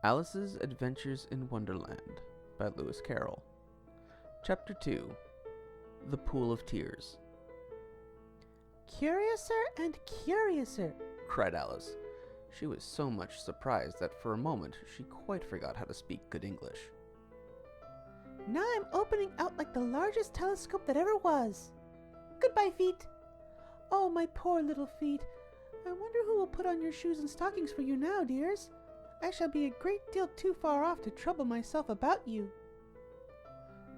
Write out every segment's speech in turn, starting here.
Alice's Adventures in Wonderland by Lewis Carroll. Chapter 2. The Pool of Tears. "Curiouser and curiouser," cried Alice. She was so much surprised that for a moment she quite forgot how to speak good English. "Now I'm opening out like the largest telescope that ever was. Goodbye, feet. Oh, my poor little feet. I wonder who will put on your shoes and stockings for you now, dears. I shall be a great deal too far off to trouble myself about you."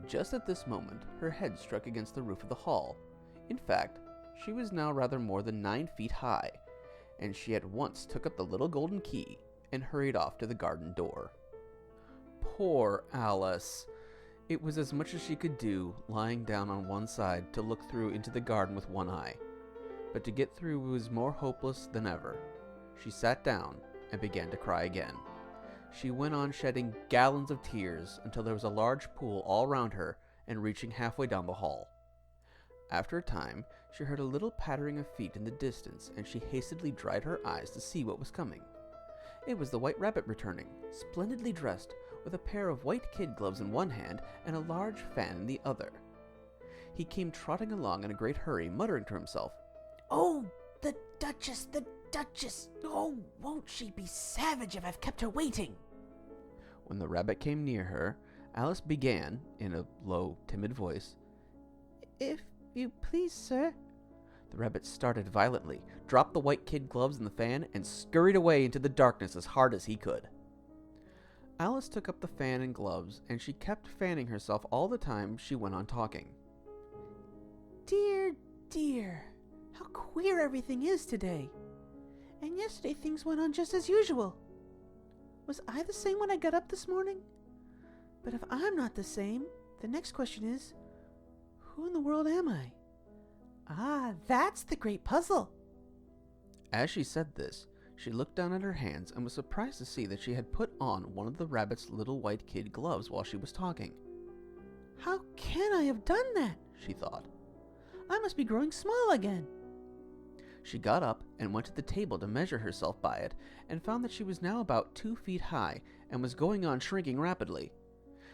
Just at this moment, her head struck against the roof of the hall. In fact, she was now rather more than 9 feet high, and she at once took up the little golden key and hurried off to the garden door. Poor Alice! It was as much as she could do, lying down on one side to look through into the garden with one eye. But to get through was more hopeless than ever. She sat down and began to cry again. She went on shedding gallons of tears until there was a large pool all round her and reaching halfway down the hall. After a time, she heard a little pattering of feet in the distance, and she hastily dried her eyes to see what was coming. It was the White Rabbit returning, splendidly dressed, with a pair of white kid gloves in one hand and a large fan in the other. He came trotting along in a great hurry, muttering to himself, "Oh, the Duchess, the Duchess! Oh, won't she be savage if I've kept her waiting?" When the rabbit came near her, Alice began, in a low, timid voice, "If you please, sir." The rabbit started violently, dropped the white kid gloves and the fan, and scurried away into the darkness as hard as he could. Alice took up the fan and gloves, and she kept fanning herself all the time she went on talking. "Dear, dear, how queer everything is today. And yesterday things went on just as usual. Was I the same when I got up this morning? But if I'm not the same, the next question is, who in the world am I? Ah, that's the great puzzle." As she said this, she looked down at her hands and was surprised to see that she had put on one of the rabbit's little white kid gloves while she was talking. "How can I have done that?" she thought. "I must be growing small again." She got up and went to the table to measure herself by it, and found that she was now about 2 feet high and was going on shrinking rapidly.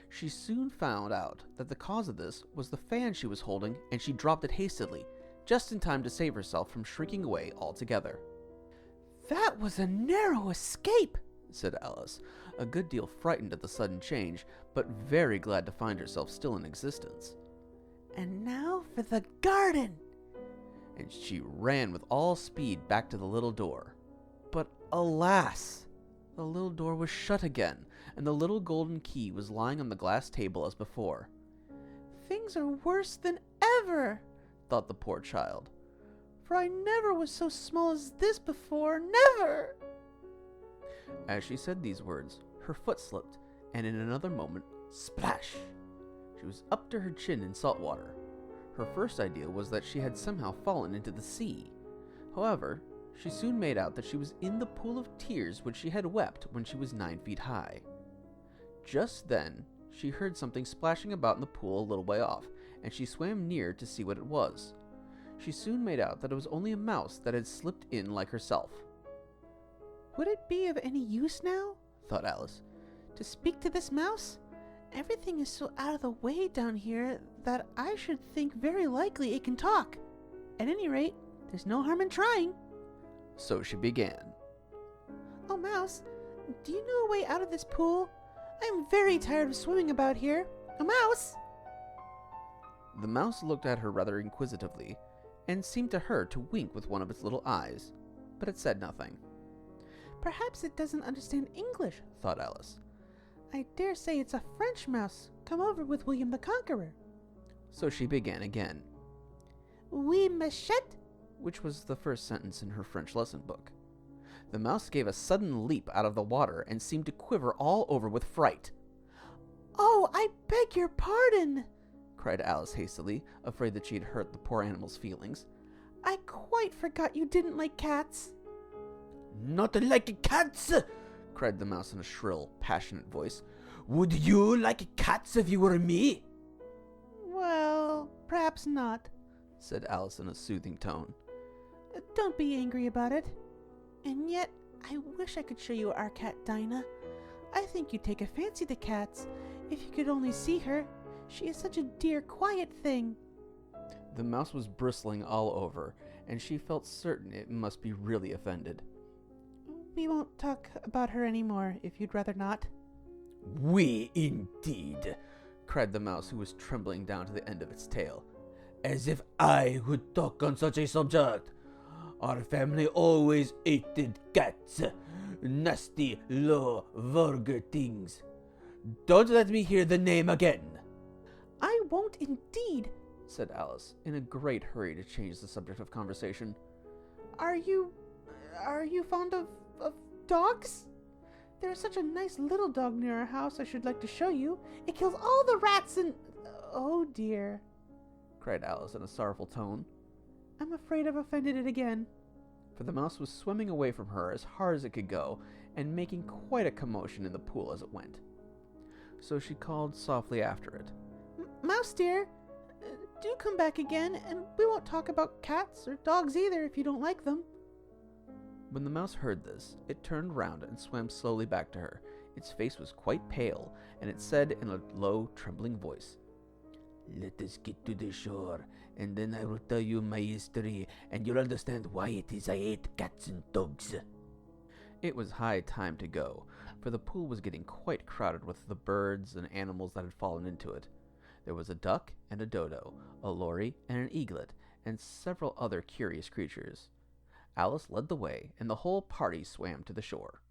She soon found out that the cause of this was the fan she was holding, and she dropped it hastily, just in time to save herself from shrinking away altogether. "That was a narrow escape," said Alice, a good deal frightened at the sudden change, but very glad to find herself still in existence. "And now for the garden." And she ran with all speed back to the little door. But alas! The little door was shut again, and the little golden key was lying on the glass table as before. "Things are worse than ever," thought the poor child. "For I never was so small as this before, never!" As she said these words, her foot slipped, and in another moment, splash! She was up to her chin in salt water. Her first idea was that she had somehow fallen into the sea. However, she soon made out that she was in the pool of tears which she had wept when she was 9 feet high. Just then, she heard something splashing about in the pool a little way off, and she swam near to see what it was. She soon made out that it was only a mouse that had slipped in like herself. "Would it be of any use now," thought Alice, "to speak to this mouse? Everything is so out of the way down here that I should think very likely it can talk. At any rate, there's no harm in trying." So she began. "Oh, mouse, do you know a way out of this pool? I'm very tired of swimming about here. Oh, mouse!" The mouse looked at her rather inquisitively, and seemed to her to wink with one of its little eyes, but it said nothing. "Perhaps it doesn't understand English," thought Alice. "I dare say it's a French mouse come over with William the Conqueror." So she began again. "Oui, machette," which was the first sentence in her French lesson book. The mouse gave a sudden leap out of the water and seemed to quiver all over with fright. "Oh, I beg your pardon," cried Alice hastily, afraid that she had hurt the poor animal's feelings. "I quite forgot you didn't like cats." "Not like cats!" cried the mouse in a shrill, passionate voice. "Would you like cats if you were me?" "Well, perhaps not," said Alice in a soothing tone. "Don't be angry about it. And yet, I wish I could show you our cat Dinah. I think you'd take a fancy to cats. If you could only see her. She is such a dear, quiet thing. The mouse was bristling all over, and she felt certain it must be really offended. We won't talk about her anymore, if you'd rather not. We indeed, cried the mouse, who was trembling down to the end of its tail. As if I would talk on such a subject. Our family always hated cats. Nasty, low, vulgar things. Don't let me hear the name again. I won't indeed, said Alice, in a great hurry to change the subject of conversation. Are you fond of dogs? There's such a nice little dog near our house I should like to show you. It kills all the rats and... Oh dear, cried Alice in a sorrowful tone. I'm afraid I've offended it again. For the mouse was swimming away from her as hard as it could go, and making quite a commotion in the pool as it went. So she called softly after it. Mouse dear, do come back again, and we won't talk about cats or dogs either if you don't like them. When the mouse heard this, it turned round and swam slowly back to her. Its face was quite pale, and it said in a low, trembling voice, Let us get to the shore, and then I will tell you my history, and you'll understand why it is I hate cats and dogs. It was high time to go, for the pool was getting quite crowded with the birds and animals that had fallen into it. There was a duck and a dodo, a lory and an eaglet, and several other curious creatures. Alice led the way, and the whole party swam to the shore.